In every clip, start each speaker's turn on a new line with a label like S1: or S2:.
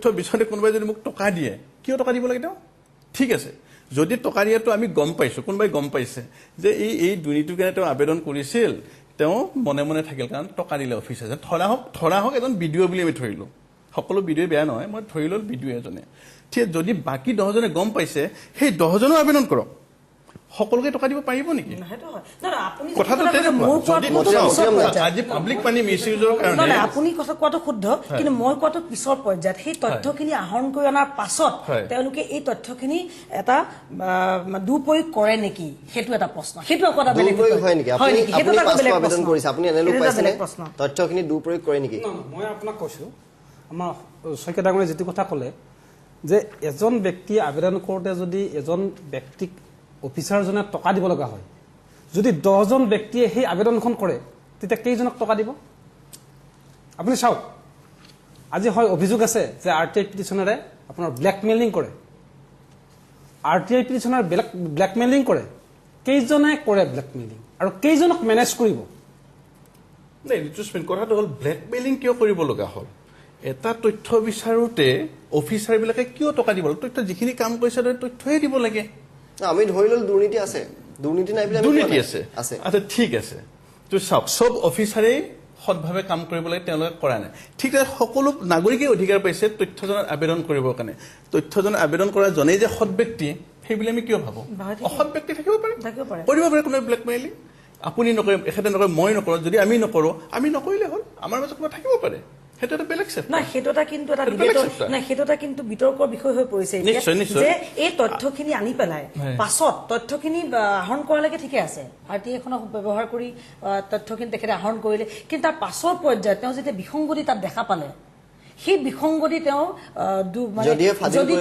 S1: তথ্য বিচাৰি কোনোবাই যদি মোক টকা দিয়ে কিয় টকা দিব লাগে তেওঁ ঠিক আছে যদি টকা দিয়াটো আমি গম পাইছো কোনোবাই গম পাইছে যে এই দুৰ্নীতিৰ কাৰণে তেওঁ আবেদন কৰিছিল তেওঁ মনে মনে থাকিল কাৰণ টকা দিলে অফিচাৰে ধৰা হওক এজন বিডিঅ বুলি আমি ধৰিলো সকলো বিডিঅ বেয়া নহয় মই ধৰি লল বিডিঅ এজনে ঠিক যদি বাকি 10 জনে গম পাইছে সেই 10 জনো আবেদন কৰক সকলোকে টকা দিব পাৰিব নেকি কথাটো আজি পাব্লিক মানি মিছইউজৰ কাৰণে
S2: আপুনি কথা কোৱাটো শুদ্ধ কিন্তু মই কোৱাটো পিছৰ পৰ্যায়ত সেই তথ্যখিনি আহৰণ কৰি অনাৰ পাছত তেওঁলোকে এই তথ্যখিনি এটা দুপয়োগ কৰে নেকি সেইটো এটা প্ৰশ্ন সেইটো এটা বেলেগ
S3: হয় নেকি আপুনি পাঁচটা আবেদন কৰিছে আপুনি এনালোগ পাইছে তথ্যখিনি দুপয়োগ কৰে নেকি
S4: মই আপোনাক কৈছো আমাৰ শইকীয়া ডাঙৰীয়া যেটি কথা ক'লে যে এজন ব্যক্তি আবেদন কৰোতে যদি এজন ব্যক্তিক অফিচাৰজনে টকা দিব লগা হয় যদি 10 জন ব্যক্তিয়ে সেই আবেদনখন কৰে তেতিয়া কেইজনক টকা দিব আপুনি চাওক আজি হয় অভিযোগ আছে যে আৰটিআই পিটিশনাৰে আপোনাৰ ব্ল্যাকমেইলিং কৰে আৰটিআই পিটিশনাৰ ব্ল্যাকমেইলিং কৰে কেইজনে কৰে ব্ল্যাকমেইলিং আৰু কেইজনক মেনেজ কৰিব
S1: নাই ইন্টাৰেস্টিং কথাটো হ'ল ব্ল্যাকমেইলিং কিয় কৰিব লগা হ'ল এটা তথ্য বিচাৰোতে অফিচাৰ বিলাকে কিয় টকা দিব তথ্য যিখিনি কাম কৰিছে তথ্যই দিব লাগে
S3: আমি ধৰি লল দুৰ্নীতি আছে দুৰ্নীতি নাই বুলি আমি
S1: দুৰ্নীতি আছে আচ্ছা ঠিক আছে তো সব অফিচাৰে সৎভাৱে কাম কৰিবলৈ তেওঁলোকে কৰা নাই ঠিক আছে সকলো নাগৰিকে অধিকাৰ পাইছে তথ্যজন আবেদন কৰিবৰ কাৰণে তথ্যজন আবেদন কৰা জনে যে সৎ ব্যক্তি সেইবুলি আমি কিয় ভাবো অসৎ ব্যক্তি থাকিব পাৰে কৰিব পাৰে কোনো ব্ল্যাকমেইলিং আপুনি নকৰে এখেতে নকৰে মই নকৰো যদি আমি নকৰো আমি নকৰিলে হ'ল আমাৰ মাজত কিবা থাকিব পাৰে হেটো এটা বেলেগ সেট
S2: না হেটোটা কিন্তু এটা ডিবেটৰ না হেটোটা কিন্তু বিতৰ্কৰ বিষয় হৈ পৰিছে যে এই তথ্যখিনি আনি পেলাই পাছত তথ্যখিনি আহৰণ কৰালৈকে ঠিকে আছে আৰটিআই খনক ব্যৱহাৰ কৰি তথ্যখিনি তেখেতে আহৰণ কৰিলে কিন্তু তাৰ পাছৰ পৰ্যায়ত তেওঁ যেতিয়া বিসংগতি তাত দেখা পালে সেই বিসংগতি তেওঁ
S3: যদি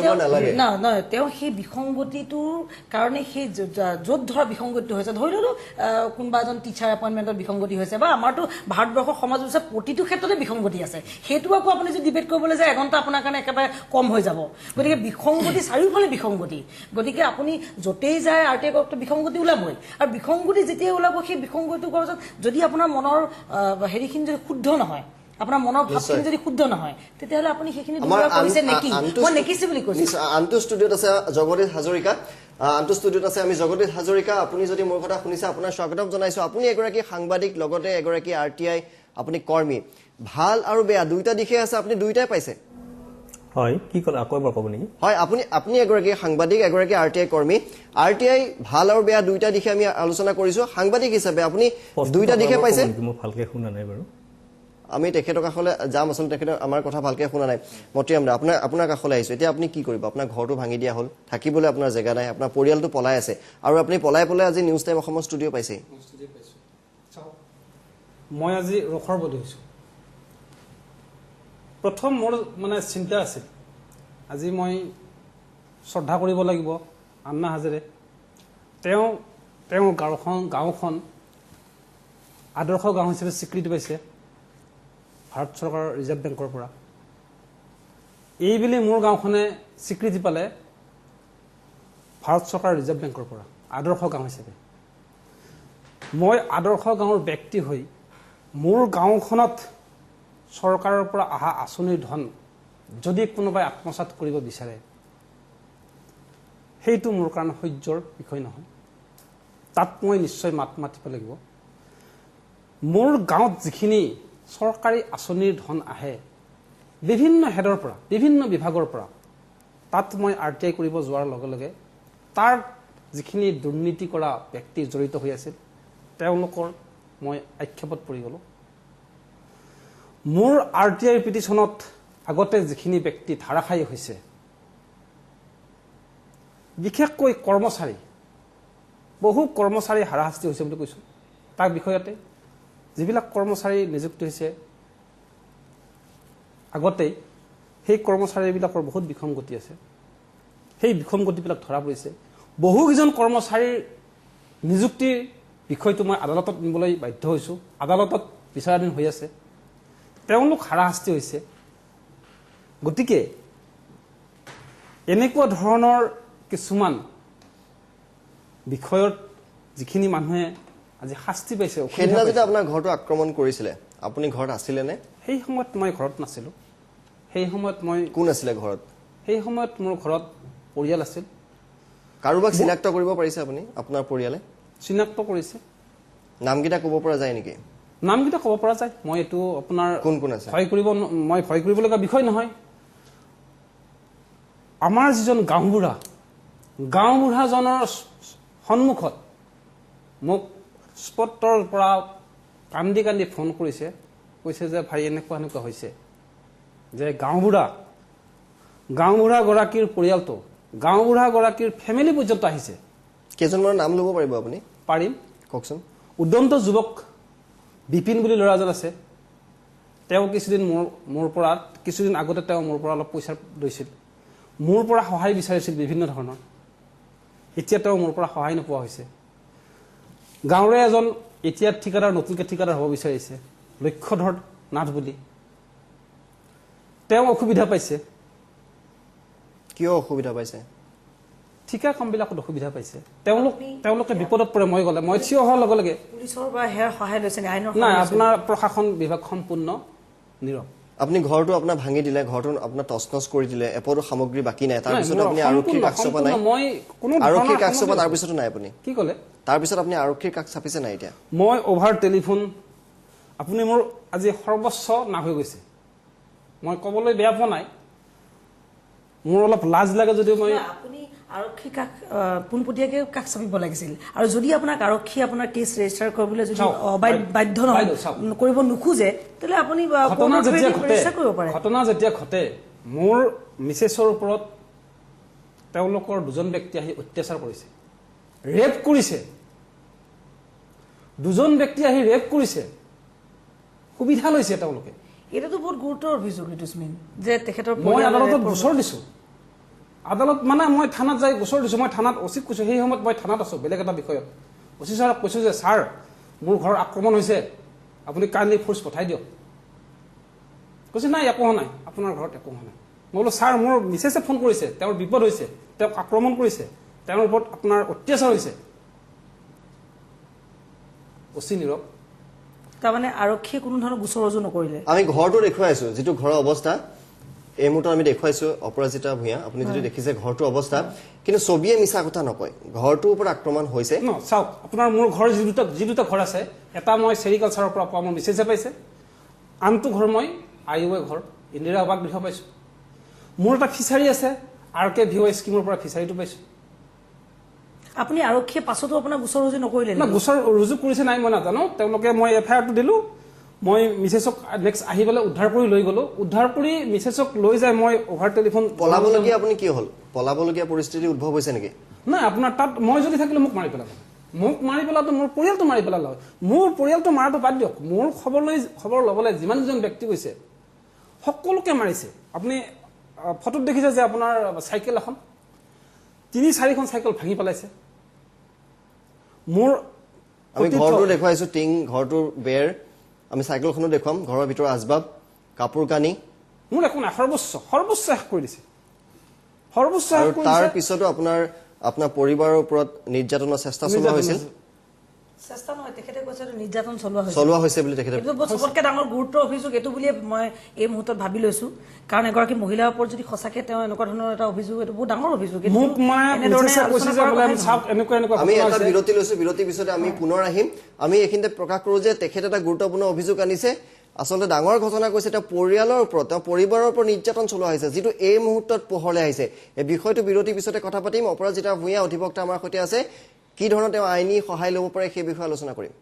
S2: না না তেওঁ সেই বিসংগতিটোৰ কাৰণে সেই য'ত ধৰা বিসংগতি হৈছে ধৰি ললো কোনোবা এজন টিচাৰ এপইণ্টমেণ্টত বিসংগতি হৈছে বা আমাৰতো ভাৰতবৰ্ষৰ সমাজ ব্যৱস্থাৰ প্ৰতিটো ক্ষেত্ৰতে বিসংগতি আছে সেইটো আকৌ আপুনি যদি ডিবেট কৰিবলৈ যায় এঘণ্টা আপোনাৰ কাৰণে একেবাৰে কম হৈ যাব গতিকে বিসংগতি চাৰিওফালে বিসংগতি গতিকে আপুনি য'তেই যায় আৰটিআই কওক বিসংগতি ওলাবই আৰু বিসংগতি যেতিয়া ওলাব সেই বিসংগতিটোৰ পাছত যদি আপোনাৰ মনৰ হেৰিখিনি যদি শুদ্ধ নহয় আপোনাৰ মনৰ ভাৱখিনি যদি শুদ্ধ নহয় তেতিয়াহলে আপুনি সেইখিনি দুৰ্বল কৰিছে নেকি মই নেকিছে বুলি কৈছো
S3: আনটো ষ্টুডিঅত আছে জগদীশ হাজৰিকা আনটো ষ্টুডিঅত আছে আমি জগদীশ হাজৰিকা আপুনি যদি মোৰ কথা শুনিছে আপোনাৰ স্বাগতম জনাইছো আপুনি এগৰাকী সাংবাদিক লগতে এগৰাকী আৰটিআই আপুনি কৰ্মী ভাল আৰু বেয়া দুইটা দিশে আছে আপুনি দুইটাই পাইছে
S5: হয় কি কল আকৌ এবাৰ ক'ব নেকি
S3: হয় আপুনি এগৰাকী সাংবাদিক এগৰাকী আৰটিআই কৰ্মী আৰটিআই ভাল আৰু বেয়া দুইটা দিশে আমি আলোচনা কৰিছো সাংবাদিক হিচাপে আপুনি দুইটা দিশে পাইছে
S5: মই ভালকে শুনা নাই বাৰু
S3: আমি তেখেতৰ কাষলৈ যাম আসলে তেখেতৰ আমাৰ কথা ভালকে শুনা নাই মটিয়ামৰা আপোনাৰ কাষলৈ আহিছো এতিয়া আপুনি কি কৰিব আপোনাৰ ঘৰটো ভাঙি দিয়া হ'ল থাকিবলৈ আপোনাৰ জেগা নাই আপোনাৰ পৰিয়ালটো পলাই আছে আৰু আপুনি পলাই আজি নিউজ টাইম অসমৰ ষ্টুডিঅ পাইছে
S4: মই আজি ৰখৰ বলি হৈছো প্ৰথম মোৰ মানে চিন্তা আছিল আজি মই শ্ৰদ্ধা কৰিব লাগিব আন্না হাজেৰে তেওঁ গাঁওখন আদৰ্শ গাঁও হিচাপে স্বীকৃতি পাইছে ভাৰত চৰকাৰৰ ৰিজাৰ্ভ বেংকৰ পৰা এইবুলি মোৰ গাঁওখনে স্বীকৃতি পালে ভাৰত চৰকাৰৰ ৰিজাৰ্ভ বেংকৰ পৰা আদৰ্শ গাঁও হিচাপে মই আদৰ্শ গাঁৱৰ ব্যক্তি হৈ মোৰ গাঁওখনত চৰকাৰৰ পৰা অহা আঁচনিৰ ধন যদি কোনোবাই আত্মসাৎ কৰিব বিচাৰে সেইটো মোৰ কাৰণে সহ্যৰ বিষয় নহয় তাত মই নিশ্চয় মাত মাতিব লাগিব মোৰ গাঁৱত যিখিনি চৰকাৰী আঁচনিৰ ধন আহে বিভিন্ন হেডৰ পৰা বিভিন্ন বিভাগৰ পৰা তাত মই আৰটিআই কৰিব যোৱাৰ লগে লগে তাৰ যিখিনি দুৰ্নীতি কৰা ব্যক্তি জড়িত হৈ আছিল তেওঁলোকৰ মই আক্ষেপত পৰি গলো মোৰ আৰটিআই পিটিশনত আগতে যিখিনি ব্যক্তি ধাৰাখায়ী হৈছে বিশেষকৈ কৰ্মচাৰী বহু কৰ্মচাৰী হাৰাশাস্তি হৈছে বুলি কৈছো তাৰ বিষয়তে যিবিলাক কৰ্মচাৰী নিযুক্ত হৈছে আগতে সেই কৰ্মচাৰীবিলাকৰ বহুত বিসংগতি আছে সেই বিসংগতিবিলাক ধৰা পৰিছে বহুকেইজন কৰ্মচাৰীৰ নিযুক্তিৰ বিষয়টো মই আদালতত নিবলৈ বাধ্য হৈছো আদালতত বিচাৰাধীন হৈ আছে তেওঁলোক হাৰাশাস্তি হৈছে গতিকে এনেকুৱা ধৰণৰ কিছুমান বিষয়ত যিখিনি মানুহে আজি শাস্তি পাইছে
S3: সেইদিনা যেতিয়া আপোনাৰ ঘৰটো আক্ৰমণ কৰিছিলে আপুনি ঘৰত আছিলে নে
S4: সেই সময়ত মই ঘৰত নাছিলো সেই সময়ত মই
S3: কোন আছিলে ঘৰত
S4: সেই সময়ত মোৰ ঘৰত পৰিয়াল আছিল
S3: কাৰোবাক চিনাক্ত কৰিব পাৰিছে আপুনি আপোনাৰ পৰিয়ালে
S4: চিনাক্ত কৰিছে
S3: নামকেইটা ক'ব পৰা যায় নেকি
S4: নামকেইটা ক'ব পৰা যায় মই এইটো আপোনাৰ
S3: কোন কোন আছে
S4: মই ভয় কৰিবলগা বিষয় নহয় আমাৰ যিজন গাঁওবুঢ়াজনৰ সন্মুখত মোক স্পটৰ পৰা কান্দি কান্দি ফোন কৰিছে কৈছে যে ভাই এনেকুৱা এনেকুৱা হৈছে যে গাঁওবুঢ়াগৰাকীৰ পৰিয়ালটো গাঁওবুঢ়াগৰাকীৰ ফেমিলি পৰ্যন্ত আহিছে
S3: কেইজনমানৰ নাম ল'ব পাৰিব আপুনি
S4: পাৰিম
S3: কওকচোন
S4: উদন্ত যুৱক বিপিন বুলি ল'ৰা এজন আছে তেওঁ কিছুদিন আগতে তেওঁ মোৰ পৰা অলপ পইচা লৈছিল মোৰ পৰা সহায় বিচাৰিছিল বিভিন্ন ধৰণৰ এতিয়া তেওঁ মোৰ পৰা সহায় নোপোৱা হৈছে গাঁৱৰে এজন এতিয়া নতুনকৈ ঠিকাদাৰ হ'ব বিচাৰিছে লক্ষ্যধৰ নাথ বুলি তেওঁ অসুবিধা পাইছে
S3: কিয় অসুবিধা পাইছে
S4: ঠিকা কামবিলাকত অসুবিধা পাইছে তেওঁলোকে বিপদত পৰে মই গ'লে মই থিয় হোৱাৰ লগে লগে
S2: পুলিচৰ পৰা হেয়াৰ সহায় লৈছে আইনৰ
S4: নাই আপোনাৰ প্ৰশাসন বিভাগ সম্পূৰ্ণ নীৰৱ
S3: আপুনি ঘৰটো আপোনাৰ ভাঙি দিলে ঘৰটো আপোনাৰ তছনছ কৰি দিলে এপদো সামগ্ৰী বাকী নাই তাৰপিছত আপুনি আৰক্ষীৰ কাষ চপা নাই আৰক্ষীৰ কাষ চপা তাৰপিছতো নাই আপুনি
S4: কি ক'লে
S3: তাৰপিছত আপুনি আৰক্ষীৰ কাষ চাপিছে নাই এতিয়া
S4: মই অভাৰ টেলিফোন আপুনি মোৰ আজি সৰ্বোচ্চ নাভ হৈ গৈছে মই ক'বলৈ বেয়া পোৱা নাই মোৰ অলপ লাজ লাগে যদিও মই
S2: আপুনি আৰক্ষী কাষ পোনপটীয়াকৈ কাষ চাপিব লাগিছিল আৰু যদি আপোনাক আৰক্ষী আপোনাৰ কেছ ৰেজিষ্টাৰ কৰিবলৈ যদি বাধ্য নহয় কৰিব নোখোজে তেতিয়াহ'লে আপুনি
S4: ঘটনা যেতিয়া ঘটে মোৰ মিছেছৰ ওপৰত তেওঁলোকৰ দুজন ব্যক্তি আহি অত্যাচাৰ কৰিছে ৰেপ কৰিছে দুজন ব্যক্তি আহি ৰেপ কৰিছে সুবিধা লৈছে তেওঁলোকে
S2: এটাতো বহুত গুৰুতৰ অভিযোগ ঋতুস্মিন যে তেখেতৰ
S4: মই আদালতত গোচৰ দিছোঁ আদালত মানে মই থানাত যাই গোচৰ দিছোঁ মই থানাত অচিত কৈছোঁ সেই সময়ত মই থানাত আছোঁ বেলেগ এটা বিষয়ত অচি ছাৰক কৈছোঁ যে ছাৰ মোৰ ঘৰত আক্ৰমণ হৈছে আপুনি কাইণ্ডলি ফ'ৰ্চ পঠাই দিয়ক কৈছে নাই একো হোৱা নাই আপোনাৰ ঘৰত একো হোৱা নাই মই বোলো ছাৰ মোৰ মিছেছে ফোন কৰিছে তেওঁৰ বিপদ হৈছে তেওঁক আক্ৰমণ কৰিছে তেওঁৰ ওপৰত আপোনাৰ অত্যাচাৰ হৈছে অচি নীৰৱ
S2: তাৰমানে আৰক্ষীয়ে কোনো ধৰণৰ গোচৰ ৰুজু নকৰিলে
S3: আমি ঘৰটো দেখুৱাইছো যিটো ঘৰৰ অৱস্থা এই মুহূৰ্তত আমি দেখুৱাইছো অপৰাজিতা ভূঞা আপুনি যদি দেখিছে ঘৰটোৰ অৱস্থা কিন্তু ছবিয়ে মিছা কথা নকয় ঘৰটোৰ ওপৰত আক্ৰমণ হৈছে
S4: চাওক আপোনাৰ মোৰ ঘৰ যি দুটা ঘৰ আছে এটা মই চেৰিকালচাৰৰ পৰা পোৱা মোৰ মিছেছে পাইছে আনটো ঘৰ মই আইওৱে ঘৰ ইন্দিৰা আৱাস গৃহ পাইছোঁ মোৰ এটা ফিচাৰী আছে RKVY স্কিমৰ পৰা ফিচাৰীটো পাইছোঁ
S2: আপুনি আৰক্ষীয়ে পাছতো আপোনাৰ গোচৰ ৰুজু নকৰিলে
S4: না গোচৰ ৰুজু কৰিছে নাই মই নাজানো তেওঁলোকে মই FIRটো দিলোঁ মই মিছেছক নেক্সট আহি পেলাই উদ্ধাৰ কৰি লৈ গ'লো উদ্ধাৰ কৰি মিছেছক লৈ যায় মই অভাৰ টেলিফোন
S3: পলাবলগীয়া আপুনি কি হ'ল পলাবলগীয়া পৰিস্থিতি উদ্ভৱ হৈছে নেকি
S4: নাই আপোনাৰ তাত মই যদি থাকিলে মোক মাৰি পেলাব মোক মাৰি পেলাতো মোৰ পৰিয়ালটো মাৰি পেলালে হয় মোৰ পৰিয়ালটো মাৰাটো বাদ দিয়ক মোৰ খবৰ ল'বলৈ যিমানজন ব্যক্তি গৈছে সকলোকে মাৰিছে আপুনি ফটোত দেখিছে যে আপোনাৰ চাইকেল এখন 3-4খন চাইকেল ভাঙি পেলাইছে মোৰ
S3: আমি ঘৰটো দেখুৱাইছো টিং ঘৰটোৰ বেৰ আমি চাইকেলখনো দেখুৱাম ঘৰৰ ভিতৰৰ আজবাব কাপোৰ কানি
S4: মোৰ একো নাই সৰ্বোচ্চ শেষ কৰি দিছে সৰ্বোচ্চ
S3: তাৰ পিছতো আপোনাৰ পৰিবাৰৰ ওপৰত নিৰ্যাতনৰ চেষ্টা চলোৱা হৈছিল
S2: চেষ্টা নহয় তেখেতে কৈছে নিৰ্যাতন
S3: চলোৱা হৈছে বুলি তেখেতে
S2: সবতকৈ ডাঙৰ গুৰুত্বৰ অভিযোগ এইটো বুলিয়ে মই এই মুহূৰ্তত ভাবি লৈছো কাৰণ এগৰাকী মহিলাৰ ওপৰত যদি সঁচাকে তেওঁ এনেকুৱা ধৰণৰ এটা অভিযোগ এইটো বহুত ডাঙৰ অভিযোগ
S3: আমি এটা বিৰতি লৈছো বিৰতিৰ পিছতে আমি পুনৰ আহিম আমি এইখিনিতে প্ৰকাশ কৰো যে তেখেতে এটা গুৰুত্বপূৰ্ণ অভিযোগ আনিছে আচলতে ডাঙৰ ঘটনা কৈছে তেওঁ পৰিয়ালৰ ওপৰত তেওঁ পৰিবাৰৰ ওপৰত নিৰ্যাতন চলোৱা হৈছে যিটো এই মুহূৰ্তত পোহৰলৈ আহিছে এই বিষয়টো বিৰতিৰ পিছতে কথা পাতিম অপৰাজিতা ভূঞা অধিবক্তা আমাৰ সৈতে আছে কি ধৰণৰ তেওঁ আইনী সহায় ল'ব পাৰে সেই বিষয়ে আলোচনা কৰিম